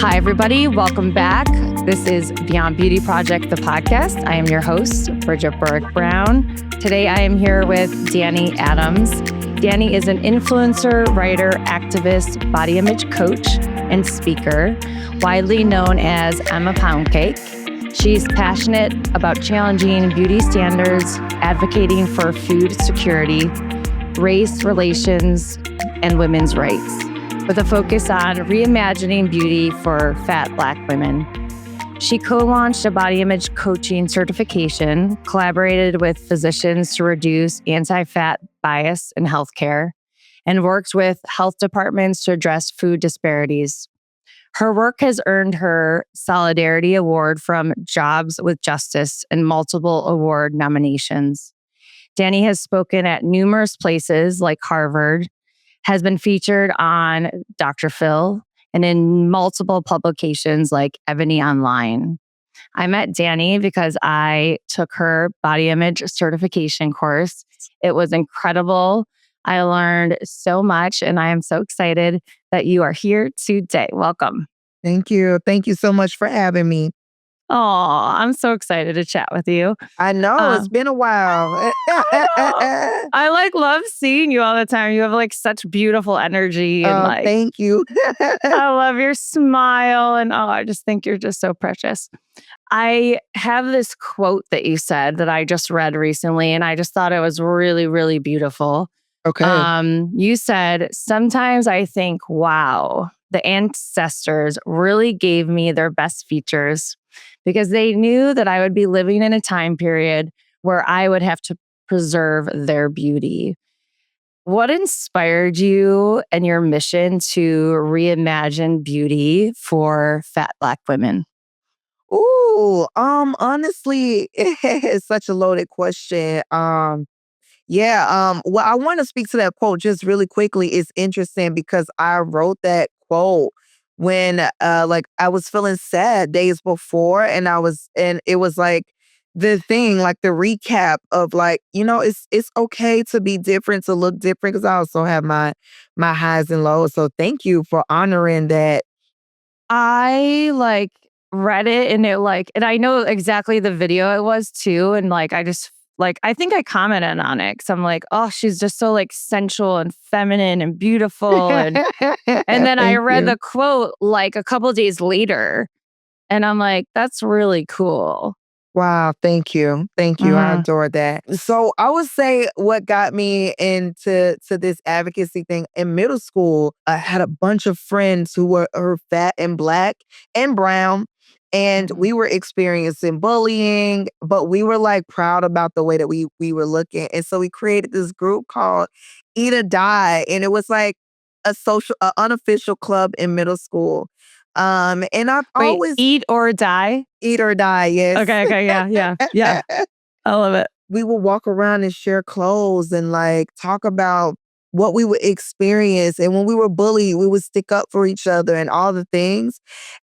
Hi, everybody. Welcome back. This is Beyond Beauty Project, the podcast. I am your host, Bridget Burke-Brown. Today, I am here with Danni Adams. Danni is an influencer, writer, activist, body image coach, and speaker, widely known as Emma Poundcake. She's passionate about challenging beauty standards, advocating for food security, race relations, and women's rights, with a focus on reimagining beauty for fat Black women. She co-launched a body image coaching certification, collaborated with physicians to reduce anti-fat bias in healthcare, and worked with health departments to address food disparities. Her work has earned her Solidarity Award from Jobs with Justice and multiple award nominations. Danni has spoken at numerous places like Harvard, has been featured on Dr. Phil, and in multiple publications like Ebony Online. I met Danni because I took her body image certification course. It was incredible. I learned so much, and I am so excited that you are here today. Welcome. Thank you. Thank you so much for having me. Oh, I'm so excited to chat with you. I know it's been a while. I love seeing you all the time. You have such beautiful energy and thank you. I love your smile and I just think you're just so precious. I have this quote that you said that I just read recently and I just thought it was really, really beautiful. Okay. You said, "Sometimes I think, wow, the ancestors really gave me their best features because they knew that I would be living in a time period where I would have to preserve their beauty." What inspired you and your mission to reimagine beauty for fat Black women? Ooh, honestly, it's such a loaded question. Well, I want to speak to that quote just really quickly. It's interesting because I wrote that quote when I was feeling sad days before and it was the thing, the recap of it's okay to be different, to look different, because I also have my highs and lows. So thank you for honoring that. I read it and and I know exactly the video it was too. And I just I think I commented on it because I'm oh, she's just so sensual and feminine and beautiful. And then I read the quote a couple days later and I'm that's really cool. Wow, thank you. Thank you. I adore that. So I would say what got me into this advocacy thing in middle school, I had a bunch of friends who were fat and Black and brown. And we were experiencing bullying, but we were proud about the way that we were looking. And so we created this group called Eat or Die. And it was a unofficial club in middle school. And I've always Eat or Die? Eat or Die, yes. Okay, yeah. I love it. We would walk around and share clothes and talk about what we would experience. And when we were bullied, we would stick up for each other and all the things.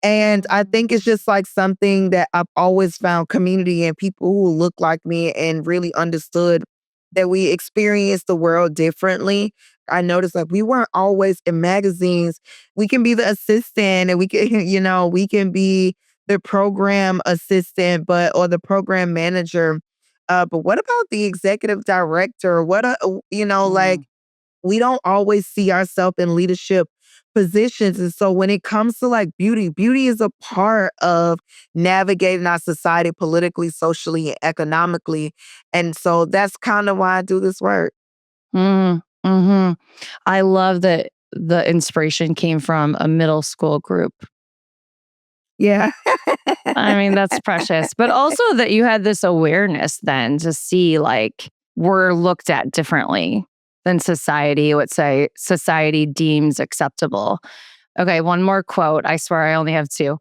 And I think it's just something that I've always found community and people who look like me and really understood that we experience the world differently. I noticed we weren't always in magazines. We can be the assistant and we can, we can be the program assistant, or the program manager. But what about the executive director? We don't always see ourselves in leadership positions. And so when it comes to beauty is a part of navigating our society politically, socially, and economically. And so that's kind of why I do this work. I love that the inspiration came from a middle school group. Yeah. I mean, that's precious. But also that you had this awareness then to see we're looked at differently than society would say society deems acceptable. Okay, one more quote. I swear I only have two.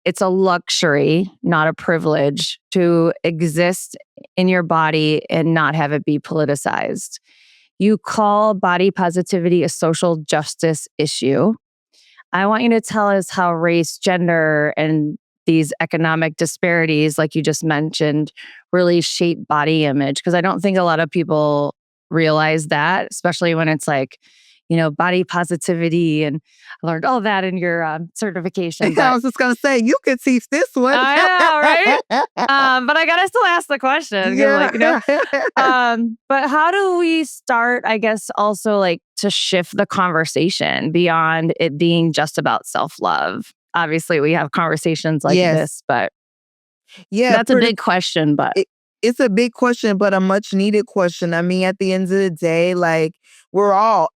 "It's a luxury, not a privilege, to exist in your body and not have it be politicized. You call body positivity a social justice issue. I want you to tell us how race, gender, and these economic disparities, like you just mentioned, really shape body image. Because I don't think a lot of people realize that, especially when it's body positivity. And I learned all that in your certification. I But was just gonna say you could teach this one. I know, right? But I gotta still ask the question because, Yeah. but how do we start, I guess, also like to shift the conversation beyond it being just about self-love? Obviously, we have conversations like Yes. this, but Yeah, that's a big question. But it, it's a big question, but a much needed question. I mean, at the end of the day, like we're all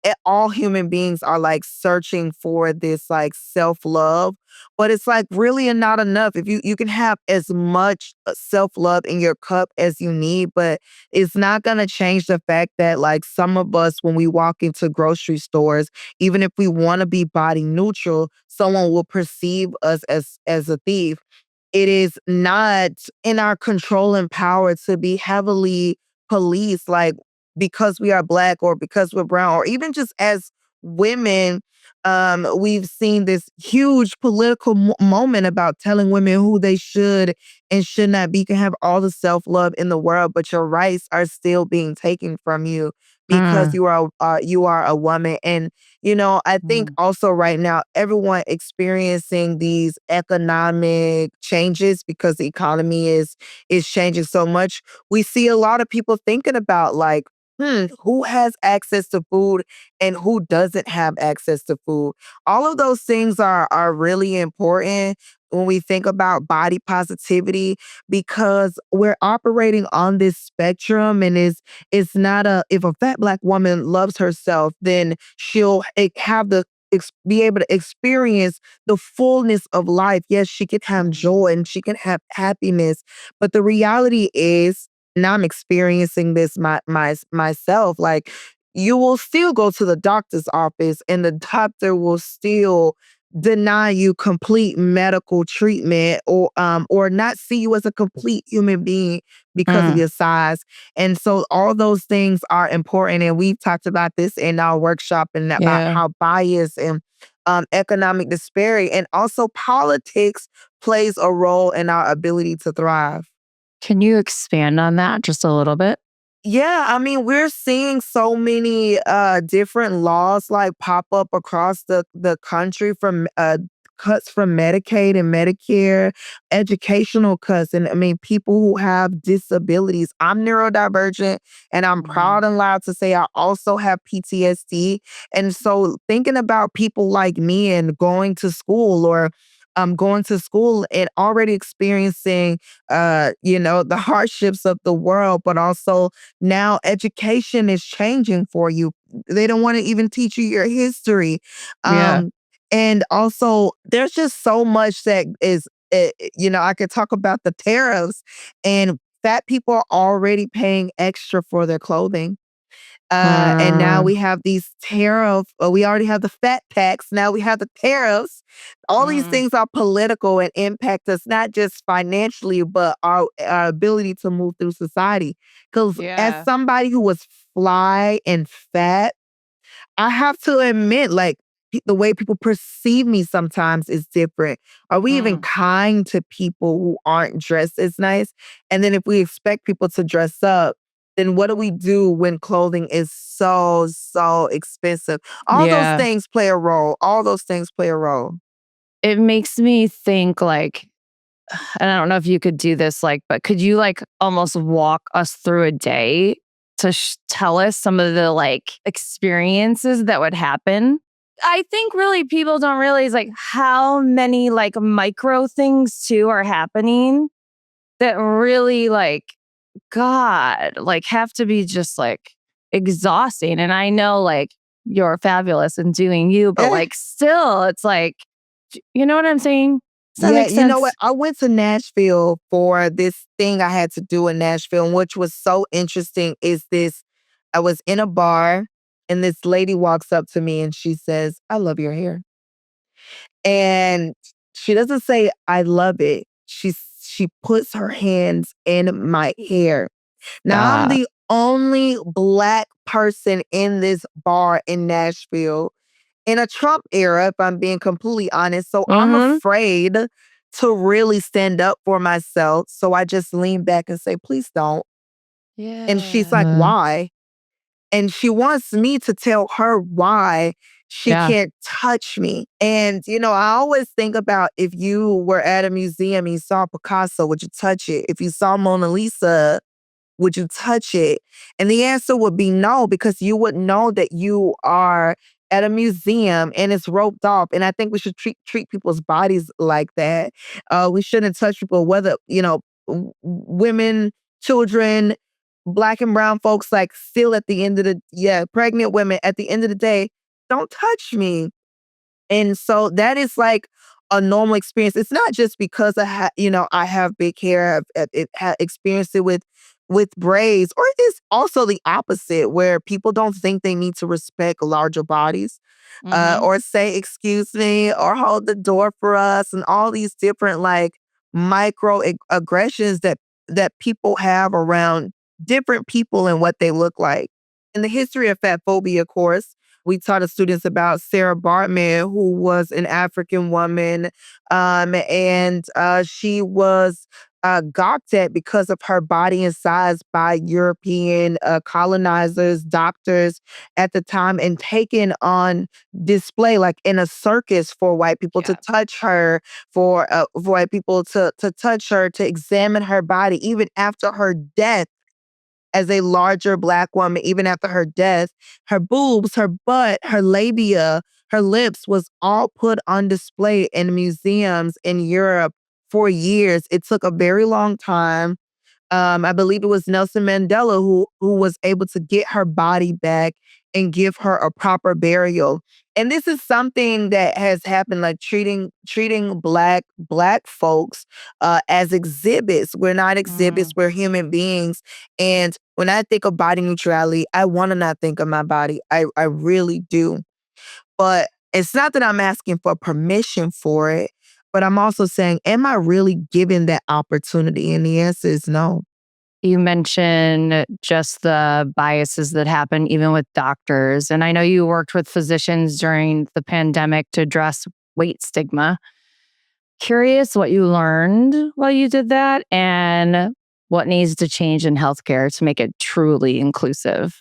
human beings are like searching for this like self-love, but it's like really not enough. If you can have as much self-love in your cup as you need, but it's not going to change the fact that like some of us when we walk into grocery stores, even if we want to be body neutral, someone will perceive us as a thief. It is not in our control and power to be heavily policed, like because we are black or because we're brown, or even just as women. We've seen this huge political moment about telling women who they should and should not be. You can have all the self love in the world, but your rights are still being taken from you because mm, you are a woman. And I think mm, also right now, everyone experiencing these economic changes because the economy is changing so much. We see a lot of people thinking about like, who has access to food and who doesn't have access to food. All of those things are really important when we think about body positivity because we're operating on this spectrum and it's not a if a fat black woman loves herself, then she'll have be able to experience the fullness of life. Yes, she can have mm, joy and she can have happiness, but the reality is, and I'm experiencing this myself. Like you will still go to the doctor's office, and the doctor will still deny you complete medical treatment or not see you as a complete human being because of mm. your size. And so all those things are important. And we've talked about this in our workshop and about Yeah. how bias and economic disparity and also politics plays a role in our ability to thrive. Can you expand on that just a little bit? Yeah, I mean, we're seeing so many different laws like pop up across the country from cuts from Medicaid and Medicare, educational cuts, and I mean people who have disabilities. I'm neurodivergent and I'm Mm, proud and loud to say I also have PTSD. And so thinking about people like me and going to school and already experiencing the hardships of the world, but also now education is changing for you. They don't want to even teach you your history. yeah. And also there's just so much that is I could talk about the tariffs and fat people are already paying extra for their clothing. And now Mm, we have these we already have the fat tax. Now we have the tariffs. All these mm, things are political and impact us not just financially, but our ability to move through society. Because as yeah. somebody who was fly and fat, I have to admit, like, the way people perceive me sometimes is different. Are we even Mm, kind to people who aren't dressed as nice? And then if we expect people to dress up, then what do we do when clothing is so, so expensive? All those yeah. things play a role. All those things play a role. It makes me think like, and I don't know if you could do this, like, but could you like almost walk us through a day to tell us some of the like experiences that would happen? I think really people don't realize like how many like micro things too are happening that really like God, like have to be just like exhausting. And I know like you're fabulous in doing you, but Eh, like still it's like, you know what I'm saying? Does that yeah, make you know what? sense? I went to Nashville for this thing I had to do in Nashville, and which was so interesting is this I was in a bar and this lady walks up to me and she says, "I love your hair." And she doesn't say, "I love it." She puts her hands in my hair. Now I'm Stop. the only black person in this bar in Nashville in a Trump era, if I'm being completely honest. So I'm Mhm. afraid to really stand up for myself. So I just lean back and say, "Please don't." And she's like, Yeah. "Why?" And she wants me to tell her why she Yeah. can't touch me. And, I always think about if you were at a museum and you saw Picasso, would you touch it? If you saw Mona Lisa, would you touch it? And the answer would be no, because you would know that you are at a museum and it's roped off. And I think we should treat people's bodies like that. We shouldn't touch people, whether, women, children, Black and brown folks, like still at the end of pregnant women, at the end of the day, don't touch me. And so that is like a normal experience. It's not just because I have big hair. I've experienced it with braids, or it's also the opposite, where people don't think they need to respect larger bodies, Hmm. or say excuse me, or hold the door for us, and all these different like aggressions that people have around different people and what they look like. In the history of fat phobia course, we taught the students about Sarah Bartman, who was an African woman, and she was gawked at because of her body and size by European colonizers, doctors at the time, and taken on display, like in a circus, for white people to Yeah. touch her, for white people to touch her, to examine her body, even after her death as a larger Black woman. Even after her death, her boobs, her butt, her labia, her lips was all put on display in museums in Europe for years. It took a very long time. I believe it was Nelson Mandela who was able to get her body back and give her a proper burial. And this is something that has happened, like treating black folks as exhibits. We're not exhibits, Mm. we're human beings. And when I think of body neutrality, I want to not think of my body. I really do. But it's not that I'm asking for permission for it, but I'm also saying, am I really given that opportunity? And the answer is no. You mentioned just the biases that happen even with doctors. And I know you worked with physicians during the pandemic to address weight stigma. Curious what you learned while you did that and what needs to change in healthcare to make it truly inclusive.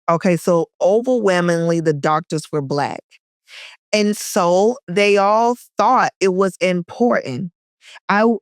Okay, so overwhelmingly, the doctors were Black. And so they all thought it was important.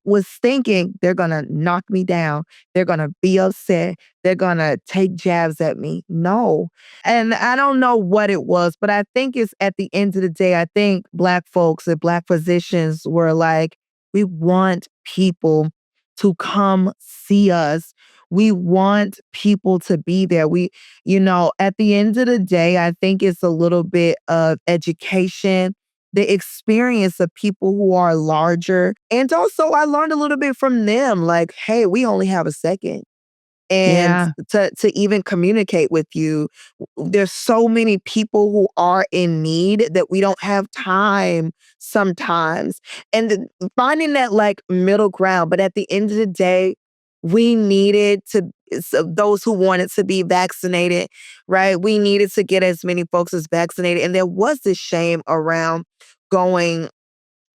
Was thinking they're gonna knock me down. They're gonna be upset. They're gonna take jabs at me. No. And I don't know what it was, but I think it's at the end of the day, I think Black folks and Black physicians were like, we want people to come see us. We want people to be there. At the end of the day, I think it's a little bit of education, the experience of people who are larger. And also, I learned a little bit from them, like, hey, we only have a second. And Yeah. to even communicate with you, there's so many people who are in need that we don't have time sometimes. And finding that like middle ground. But at the end of the day, we needed to, so those who wanted to be vaccinated, right? We needed to get as many folks as vaccinated. And there was this shame around going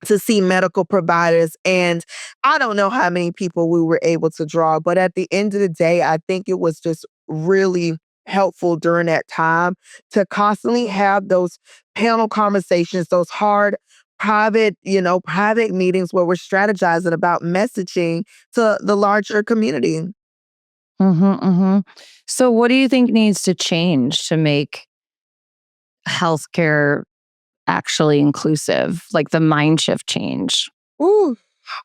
to see medical providers. And I don't know how many people we were able to draw, but at the end of the day, I think it was just really helpful during that time to constantly have those panel conversations, those hard private meetings where we're strategizing about messaging to the larger community. So, what do you think needs to change to make healthcare actually inclusive, like the mind shift change? Ooh.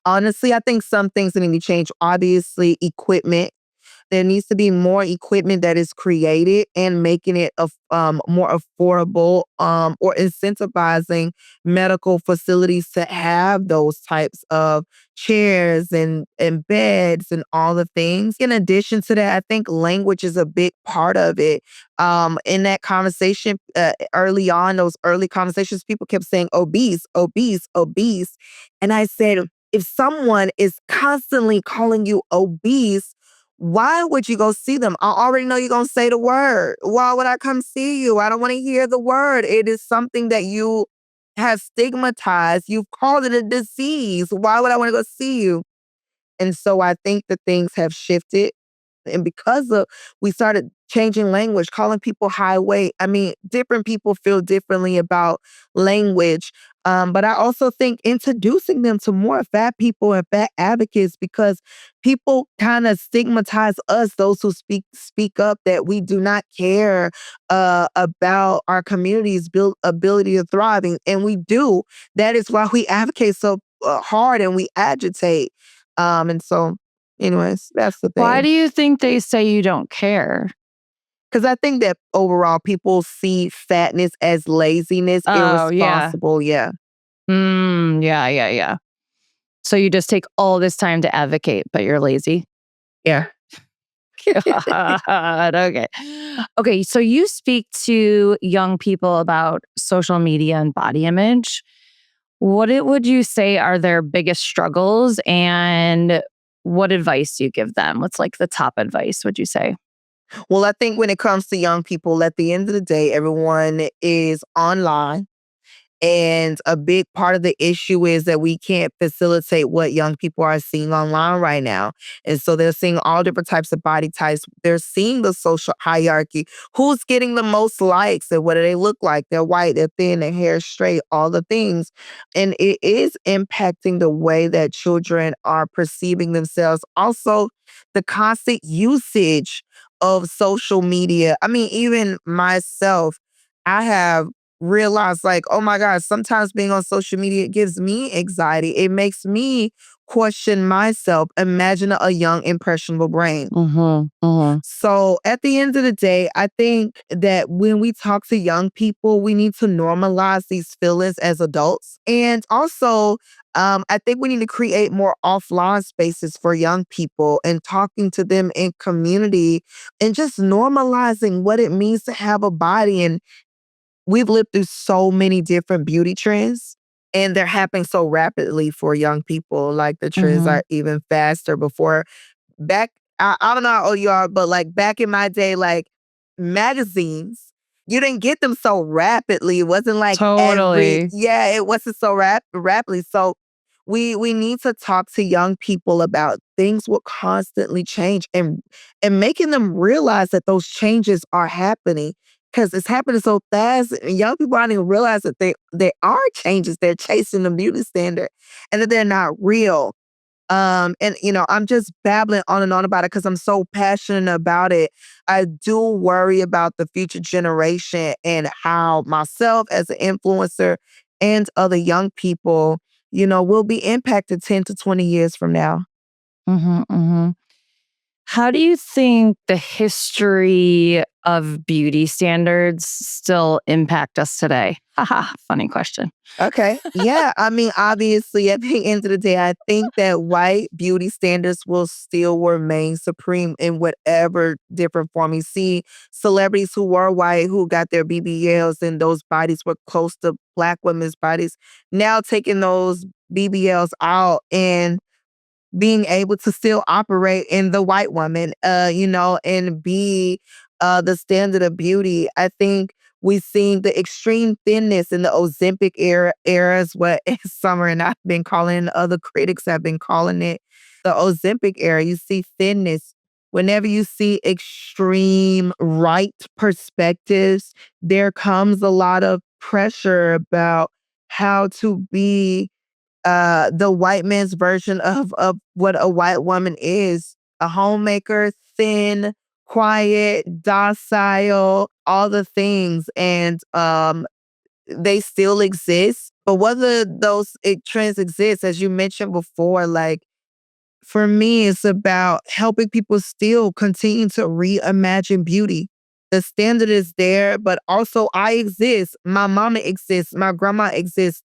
Honestly, I think some things that need to change. Obviously, equipment. There needs to be more equipment that is created and making it more affordable, or incentivizing medical facilities to have those types of chairs and beds and all the things. In addition to that, I think language is a big part of it. In that conversation, early on, those early conversations, people kept saying obese, obese, obese. And I said, if someone is constantly calling you obese, why would you go see them? I already know you're going to say the word. Why would I come see you? I don't want to hear the word. It is something that you have stigmatized. You've called it a disease. Why would I want to go see you? And so I think that things have shifted. And because of we started changing language, calling people high weight. I mean, different people feel differently about language. But I also think introducing them to more fat people and fat advocates, because people kind of stigmatize us, those who speak up, that we do not care about our community's ability to thrive, and we do. That is why we advocate so hard and we agitate. And so, anyways, that's the Why thing. do you think they say you don't care? Because I think that overall people see fatness as laziness, Oh, yeah. irresponsible. Yeah. Yeah. So you just take all this time to advocate, but you're lazy? Yeah. God, okay. Okay, so you speak to young people about social media and body image. Would you say are their biggest struggles, and what advice do you give them? What's like the top advice, would you say? Well, I think when it comes to young people, at the end of the day, everyone is online. And a big part of the issue is that we can't facilitate what young people are seeing online right now. And so they're seeing all different types of body types. They're seeing the social hierarchy. Who's getting the most likes and what do they look like? They're white, they're thin, their hair is straight, all the things. And it is impacting the way that children are perceiving themselves. Also, the constant usage of social media. I mean, even myself, I have realize like, oh my God, sometimes being on social media gives me anxiety. It makes me question myself. Imagine a young, impressionable brain. So at the end of the day, I think that when we talk to young people, we need to normalize these feelings as adults. And also, I think we need to create more offline spaces for young people and talking to them in community and just normalizing what it means to have a body. And we've lived through so many different beauty trends, and they're happening so rapidly for young people. Like the trends Mhm. are even faster before. Back, I don't know how old you are, but like back in my day, like magazines, you didn't get them so rapidly. It wasn't like Totally. yeah, it wasn't so rapidly. So we need to talk to young people about things will constantly change, and making them realize that those changes are happening, because it's happening so fast. And young people aren't even realize that they are changes. They're chasing the beauty standard and that they're not real. And I'm just babbling on and on about it because I'm so passionate about it. I do worry about the future generation and how myself as an influencer and other young people, will be impacted 10 to 20 years from now. Mhm. How do you think the history of beauty standards still impact us today? Haha, funny question. Okay. Yeah. I mean, obviously, at the end of the day, I think that white beauty standards will still remain supreme in whatever different form. You see celebrities who were white, who got their BBLs, and those bodies were close to Black women's bodies, now taking those BBLs out and being able to still operate in the white woman, and be the standard of beauty. I think we've seen the extreme thinness in the Ozempic eras, what Summer and I've been calling, other critics have been calling it the Ozempic era. You see thinness. Whenever you see extreme right perspectives, there comes a lot of pressure about how to be the white man's version of what a white woman is. A homemaker, thin, quiet, docile, all the things. And they still exist. But whether those trends exist, as you mentioned before, like for me, it's about helping people still continue to reimagine beauty. The standard is there, but also I exist. My mama exists. My grandma exists.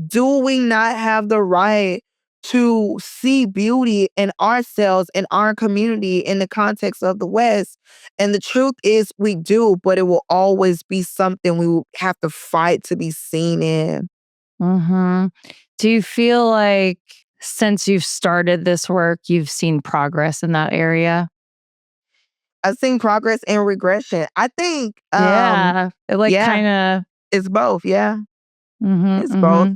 Do we not have the right to see beauty in ourselves, in our community, in the context of the West? And the truth is we do, but it will always be something we will have to fight to be seen in. hmm Do you feel like since you've started this work, you've seen progress in that area? I've seen progress and regression. I think, Yeah. It like yeah, kind of. it's both. Yeah, hmm it's both. hmm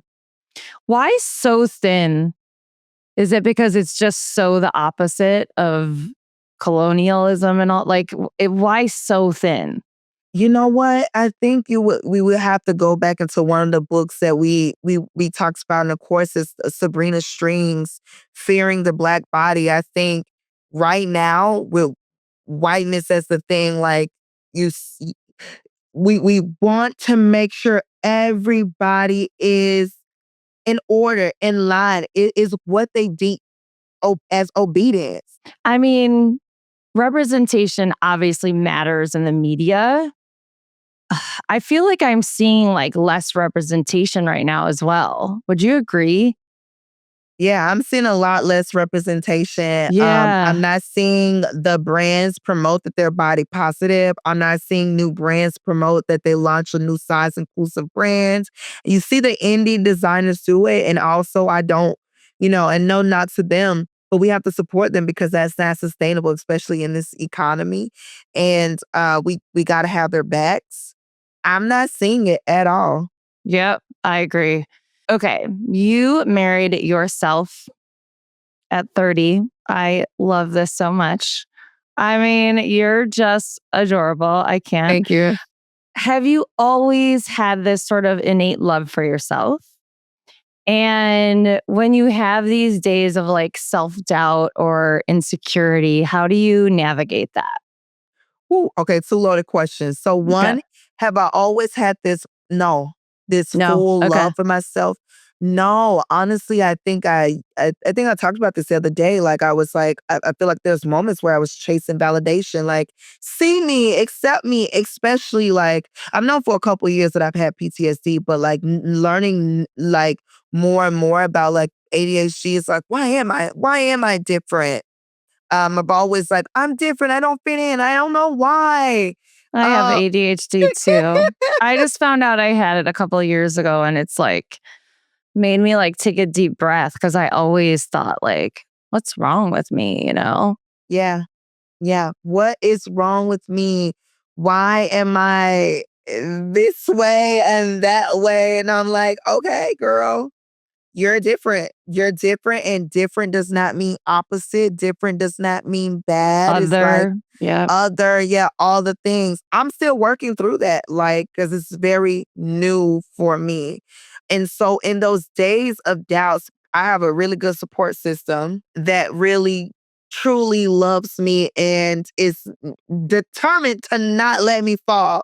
Why so thin? Is it because it's just so the opposite of colonialism and all. Like, why so thin? You know what? I think we would have to go back into one of the books that we talked about in the course is Sabrina Strings, Fearing the Black Body. I think right now with whiteness as the thing, like you, we want to make sure everybody is in order, in line. It is what they deem as obedience. I mean, representation obviously matters in the media. I feel like I'm seeing like less representation right now as well. Would you agree? Yeah, I'm seeing a lot less representation. Yeah. I'm not seeing the brands promote that they're body positive. I'm not seeing new brands promote that they launch a new size inclusive brand. You see the indie designers do it, and also I don't, and no not to them, but we have to support them because that's not sustainable, especially in this economy. And we got to have their backs. I'm not seeing it at all. Yep, I agree. Okay, you married yourself at 30. I love this so much. I mean, you're just adorable. I can't. Thank you. Have you always had this sort of innate love for yourself? And when you have these days of like self doubt or insecurity, how do you navigate that? Ooh, okay, two loaded questions. So Okay. one, have I always had this? No, this No. full Okay. love for myself. No, honestly, I think I talked about this the other day. Like I was like, I feel like there's moments where I was chasing validation, like see me, accept me, especially like I've known for a couple of years that I've had PTSD, but like learning like more and more about like ADHD is like, why am I different? I've always like, I'm different. I don't fit in. I don't know why. I have Uh, ADHD too. I just found out I had it a couple of years ago and it's like made me like take a deep breath because I always thought like, what's wrong with me, you know? yeah, yeah. What is wrong with me? Why am I this way and that way? And I'm like, okay, girl, you're different. You're different, and different does not mean opposite. Different does not mean bad. It's like Other, yeah, yeah, all the things. I'm still working through that, like, because it's very new for me. And so in those days of doubts, I have a really good support system that really truly loves me and is determined to not let me fall.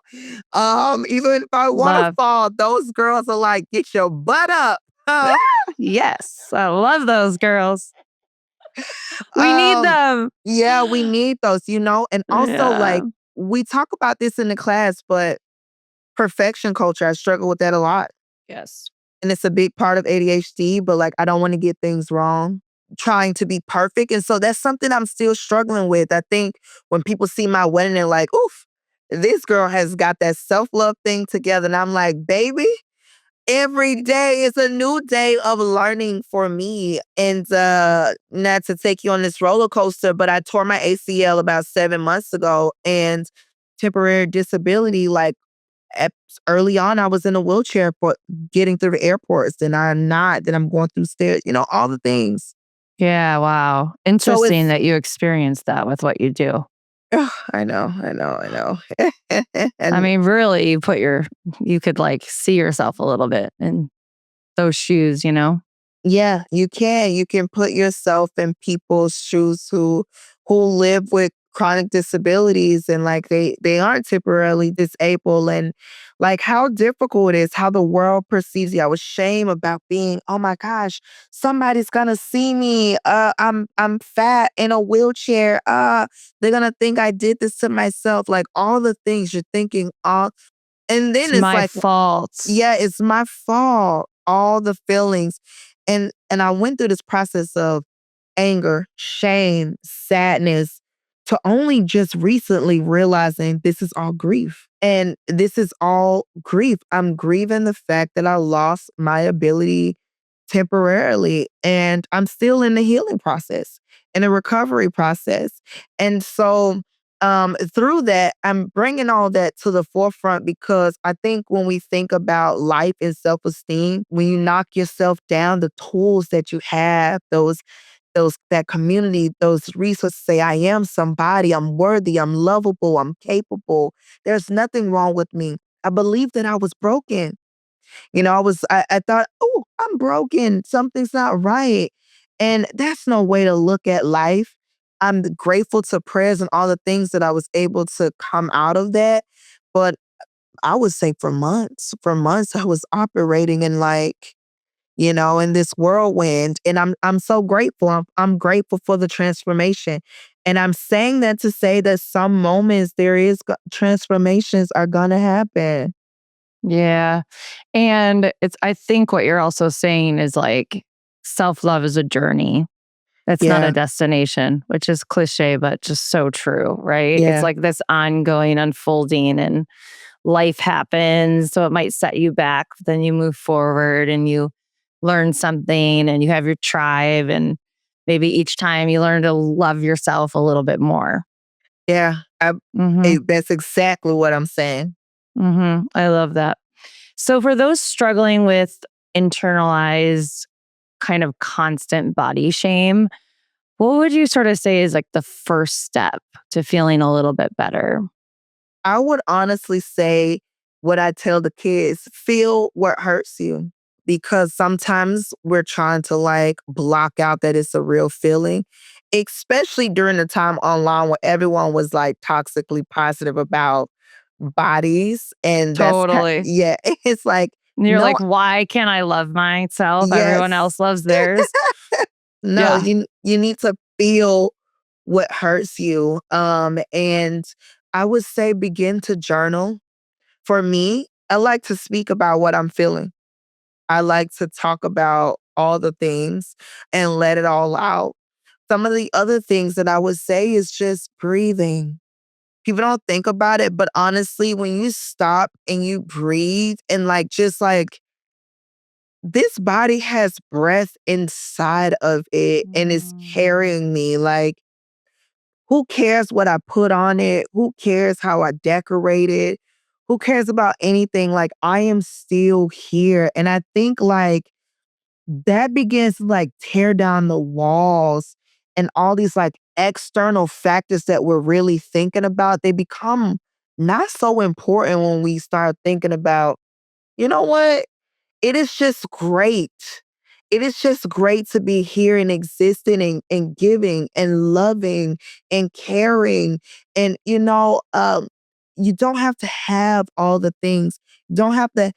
Even if I want to love. fall, those girls are like, get your butt up. Ah, Uh, yes, I love those girls. We need um, them. yeah, we need those, and also Yeah. like we talk about this in the class, but perfection culture, I struggle with that a lot. Yes. And it's a big part of ADHD, but like I don't want to get things wrong, trying to be perfect. And so that's something I'm still struggling with. I think when people see my wedding, they're like, oof, this girl has got that self love thing together. And I'm like, baby, every day is a new day of learning for me. And not to take you on this roller coaster, but I tore my ACL about 7 months ago and temporary disability, like early on, I was in a wheelchair for getting through the airports. Then I'm not. Then I'm going through stairs. All the things. Yeah. Wow. So Interesting it's. that you experienced that with what you do. I know. I know. I And mean, really, you could like see yourself a little bit in those shoes, you know? yeah, you can. You can put yourself in people's shoes who live with chronic disabilities and like they aren't temporarily disabled and like how difficult it is, how the world perceives you. I was shame about being, oh my gosh, somebody's gonna see me. I'm fat in a wheelchair. They're gonna think I did this to myself. Like all the things you're thinking all and It's then it's my like fault. yeah, it's my fault. All the feelings. And I went through this process of anger, shame, sadness to only just recently realizing this is all grief. And this is all grief. I'm grieving the fact that I lost my ability temporarily and I'm still in the healing process, in a recovery process. And so through that, I'm bringing all that to the forefront because I think when we think about life and self esteem, when you knock yourself down, the tools that you have, those that community, those resources say, I am somebody, I'm worthy, I'm lovable, I'm capable. There's nothing wrong with me. I believed that I was broken. I thought, oh, I'm broken. Something's not right. And that's no way to look at life. I'm grateful to prayers and all the things that I was able to come out of that. But I would say for months, I was operating in in this whirlwind. And I'm so grateful. I'm grateful for the transformation. And I'm saying that to say that some moments transformations are gonna happen. Yeah. And I think what you're also saying is like self love is a journey. It's not a Yeah. destination, which is cliche, but just so true, right? It's Yeah. like this ongoing unfolding and life happens. So it might set you back, but then you move forward and you learn something and you have your tribe. And maybe each time you learn to love yourself a little bit more. Yeah. Hmm. That's exactly what I'm saying. I love that. So for those struggling with internalized kind of constant body shame, what would you sort of say is like the first step to feeling a little bit better? I would honestly say what I tell the kids, feel what hurts you. Because sometimes we're trying to block out that it's a real feeling, especially during the time online where everyone was toxically positive about bodies. And Totally. yeah, it's like, And you're no, like, why can't I love myself? Everyone yes, else loves theirs. no, Yeah. you need to feel what hurts you. And I would say begin to journal. For me, I like to speak about what I'm feeling. I like to talk about all the things and let it all out. Some of the other things that I would say is just breathing. People don't think about it, but honestly, when you stop and you breathe and this body has breath inside of it and is Mm. carrying me. Who cares what I put on it? Who cares how I decorate it? Who cares about anything? I am still here. And I think that begins to tear down the walls and all these external factors that we're really thinking about. They become not so important when we start thinking about, you know what? It is just great. It is just great to be here and existing and giving and loving and caring. And, you don't have to have all the things. You don't have to,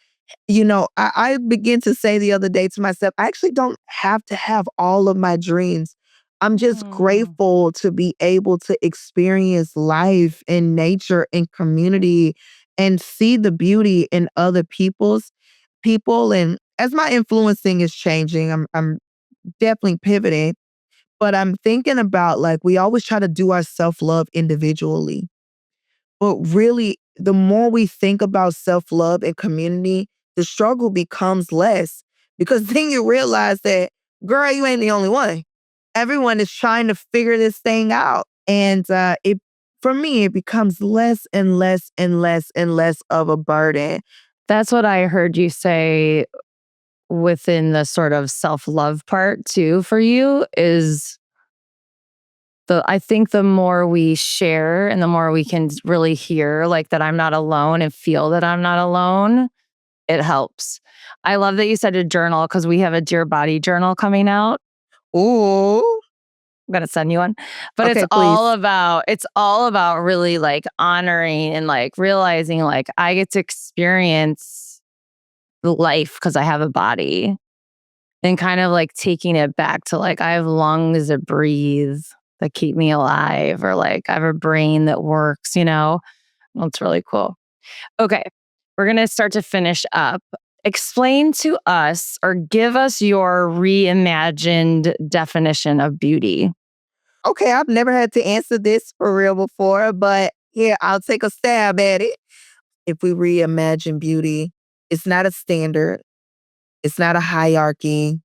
I begin to say the other day to myself, I actually don't have to have all of my dreams. I'm just Mm. grateful to be able to experience life and nature and community and see the beauty in other people. And as my influencing is changing, I'm definitely pivoting, but I'm thinking about we always try to do our self-love individually. But really, the more we think about self-love and community, the struggle becomes less because then you realize that, girl, you ain't the only one. Everyone is trying to figure this thing out. And it for me, it becomes less and less and less and less of a burden. That's what I heard you say within the sort of self love part too for you is I think the more we share and the more we can really hear like that I'm not alone and feel that I'm not alone, it helps. I love that you said a journal because we have a Dear Body journal coming out. Ooh. I'm gonna send you one. But Okay, please. it's all about really like honoring and like realizing like I get to experience life because I have a body and kind of like taking it back to like I have lungs that breathe that keep me alive or like I have a brain that works, you know? That's really cool. Okay. We're going to start to finish up. Explain to us or give us your reimagined definition of beauty. Okay, I've never had to answer this for real before, but here, I'll take a stab at it. If we reimagine beauty, it's not a standard, it's not a hierarchy,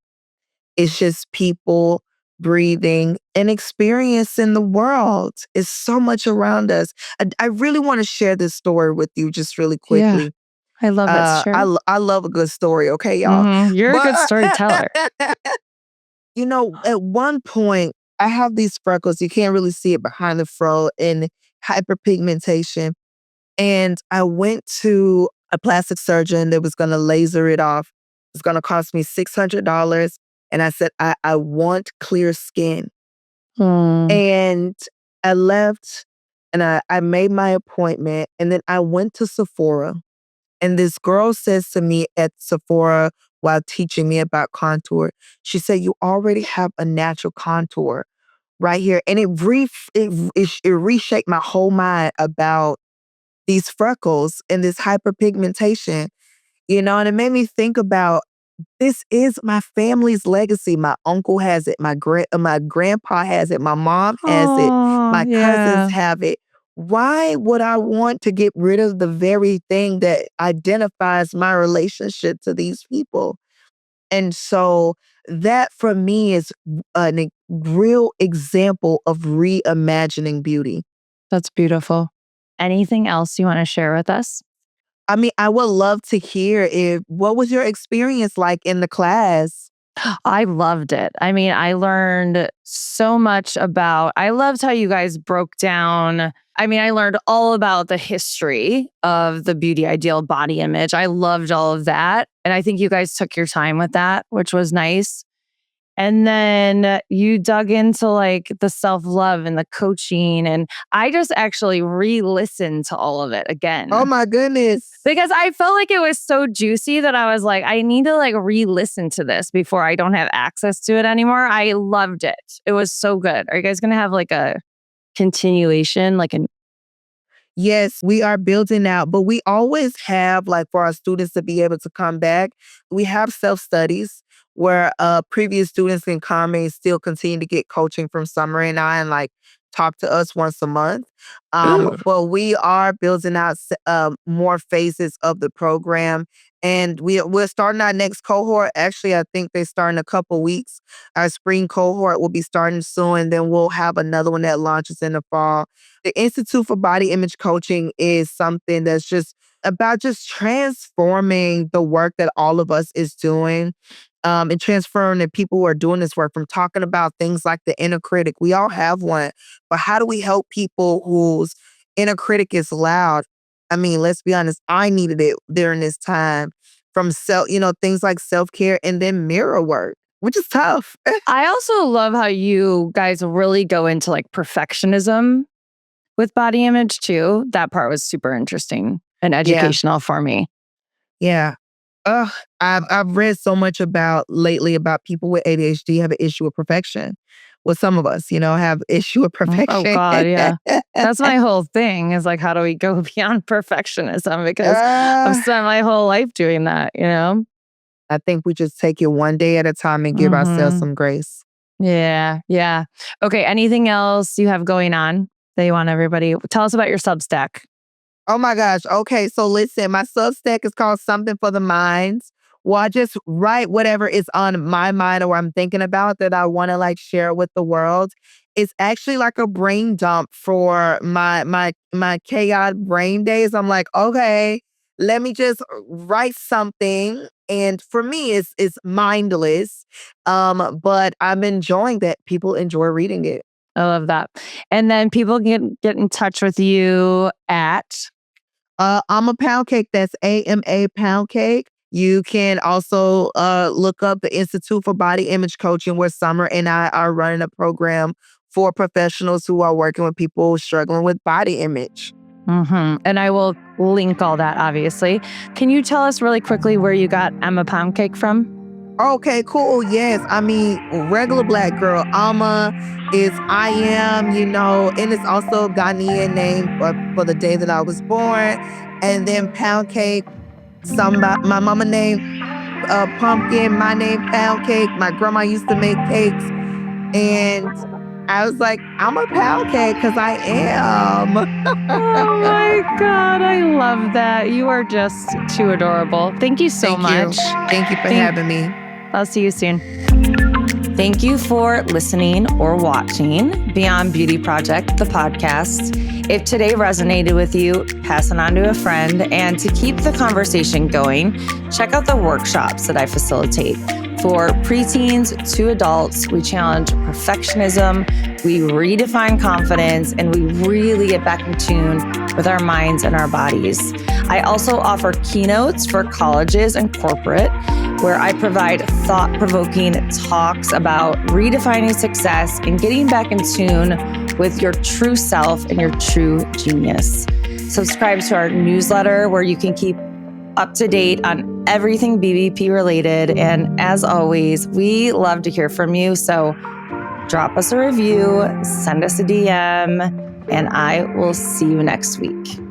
it's just people breathing and experiencing the world. It's so much around us. I really want to share this story with you just really Yeah, quickly. I love it. Sure. I love a good story, okay, y'all? You're a But good storyteller. At one point, I have these freckles. You can't really see it behind the fro and hyperpigmentation. And I went to a plastic surgeon that was going to laser it off. It's going to cost me $600. And I said, I want clear skin. Hmm. And I left and I made my appointment. And then I went to Sephora. And this girl says to me at Sephora while teaching me about contour, she said, you already have a natural contour right here. And it reshaped my whole mind about these freckles and this hyperpigmentation, and it made me think about this is my family's legacy. My uncle has it, my grandpa has it, my mom has it, Oh, my cousins yeah. have it. Why would I want to get rid of the very thing that identifies my relationship to these people? And so that for me is real example of reimagining beauty. That's beautiful. Anything else you want to share with us? I mean, I would love to hear what was your experience like in the class? I loved it. I mean, I learned so much I loved how you guys broke down. I mean, I learned all about the history of the beauty ideal body image. I loved all of that. And I think you guys took your time with that, which was nice. And then you dug into like the self-love and the coaching. And I just actually re-listened to all of it again Oh my goodness. because I felt like it was so juicy that I was like, I need to like re-listen to this before I don't have access to it anymore. I loved it. It was so good. Are you guys going to have like a continuation, like an Yes, we are building out, but we always have, like, for our students to be able to come back, we have self-studies where previous students can come and still continue to get coaching from Summer and I and like talk to us once a month. Ooh. But we are building out more phases of the program. And we're starting our next cohort. Actually, I think they start in a couple weeks. Our spring cohort will be starting soon. Then we'll have another one that launches in the fall. The Institute for Body Image Coaching is something that's just about just transforming the work that all of us is doing, and transferring the people who are doing this work from talking about things like the inner critic. We all have one, but how do we help people whose inner critic is loud? I mean, let's be honest, I needed it during this time from things like self-care and then mirror work, which is tough. I also love how you guys really go into like perfectionism with body image too. That part was super interesting and Yeah. educational for me. Yeah. Ugh, I've read so much lately about people with ADHD have an issue with perfection. Well, some of us, have issue with Oh perfection. God, yeah. That's my whole thing is like, how do we go beyond perfectionism? Because I've uh, spent my whole life doing that, you know? I think we just take it one day at a time and give ourselves Hmm. some grace. Yeah, yeah. Okay, anything else you have going on that you want everybody? Tell us about your Substack. Oh my gosh. Okay. So listen, my Substack is called Something for the Minds. Well, I just write whatever is on my mind or I'm thinking about that I want to like share with the world. It's actually like a brain dump for my chaotic brain days. I'm like, okay, let me just write something. And for me, it's mindless. But I'm enjoying that. People enjoy reading it. I love that. And then people get in touch with you at I'm a pound cake. That's AMA pound cake. You can also look up the Institute for Body Image Coaching, where Summer and I are running a program for professionals who are working with people struggling with body image. And I will link all that, obviously. Can you tell us really quickly where you got Emma Pound Cake from? Okay, cool. Yes. I mean, regular black girl. Alma is I am, and it's also a Ghanaian name for the day that I was born. And then pound cake, my mama named pumpkin, my name pound cake. My grandma used to make cakes. And I was like, I'm a pound cake because I am. Oh my God, I love that. You are just too adorable. Thank you so Thank much. you. Thank you for having me. I'll see you soon. Thank you for listening or watching Beyond Beauty Project, the podcast. If today resonated with you, pass it on to a friend. And to keep the conversation going, check out the workshops that I facilitate. For preteens to adults, we challenge perfectionism, we redefine confidence, and we really get back in tune with our minds and our bodies. I also offer keynotes for colleges and corporate, where I provide thought-provoking talks about redefining success and getting back in tune with your true self and your true genius. Subscribe to our newsletter where you can keep up to date on everything BBP related. And as always, we love to hear from you. So drop us a review, send us a DM, and I will see you next week.